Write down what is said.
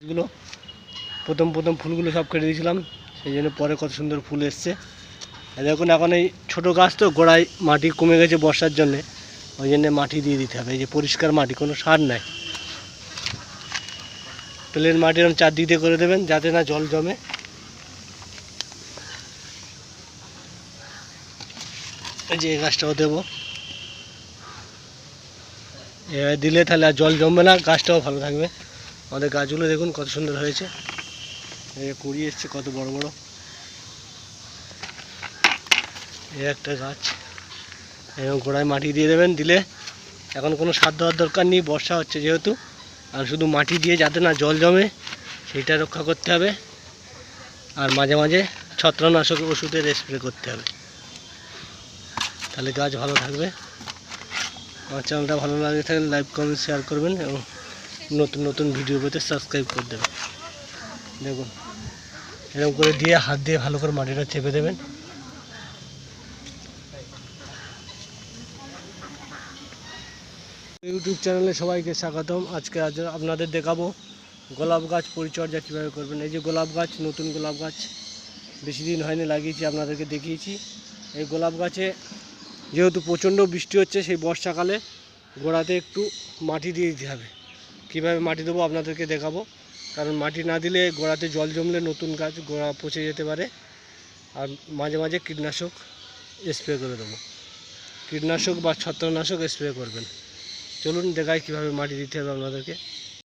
এগুলো প্রথম ফুলগুলো সব কেটে দিয়েছিলাম, সেই জন্য পরে কত সুন্দর ফুল এসছে। দেখুন এখন এই ছোটো গাছ তো গোড়ায় মাটি কমে গেছে বর্ষার জন্যে, ওই জন্যে মাটি দিয়ে দিতে হবে। এই যে পরিষ্কার মাটি, কোনো সার নাই, প্লেন মাটি এরকম চারদিক দিয়ে করে দেবেন যাতে না জল জমে। এই যে এই গাছটাও দেবো, এভাবে দিলে তাহলে আর জল জমবে না, গাছটাও ভালো থাকবে। আমাদের গাছগুলো দেখুন কত সুন্দর হয়েছে, এই কুড়ি এসছে কত বড় বড়। এই একটা গাছ, এবং গোড়ায় মাটি দিয়ে দেবেন, দিলে এখন কোনো সার দেওয়ার দরকার নেই, বর্ষা হচ্ছে যেহেতু, আর শুধু মাটি দিয়ে যাতে না জল জমে সেইটা রক্ষা করতে হবে। আর মাঝে মাঝে ছত্রাকনাশক ওষুধের স্প্রে করতে হবে, তাহলে গাছ ভালো থাকবে। আমার চ্যানেলটা ভালো লাগে থাকলে লাইক কমেন্ট শেয়ার করবেন, এবং নতুন নতুন ভিডিও পেতে সাবস্ক্রাইব করে দেবেন। দেখুন এরকম করে দিয়ে হাত দিয়ে ভালো করে মাটিটা চেপে দেবেন। ইউটিউব চ্যানেলে সবাইকে স্বাগতম। আজকে আপনাদের দেখাবো গোলাপ গাছ পরিচর্যা কীভাবে করবেন। এই যে গোলাপ গাছ, নতুন গোলাপ গাছ, বেশি দিন হয়নি লাগিয়েছি, আপনাদেরকে দেখিয়েছি। এই গোলাপ গাছে যেহেতু প্রচণ্ড বৃষ্টি হচ্ছে, সেই বর্ষাকালে গোড়াতে একটু মাটি দিয়ে দিতে হবে। কীভাবে মাটি দেবো আপনাদেরকে দেখাবো, কারণ মাটি না দিলে গোড়াতে জল জমলে নতুন গাছ গোড়া পচে যেতে পারে। আর মাঝে মাঝে কীটনাশক স্প্রে করে দেবো, কীটনাশক বা ছত্রাকনাশক স্প্রে করবেন। চলুন দেখাই কীভাবে মাটি দিতে হবে আপনাদেরকে।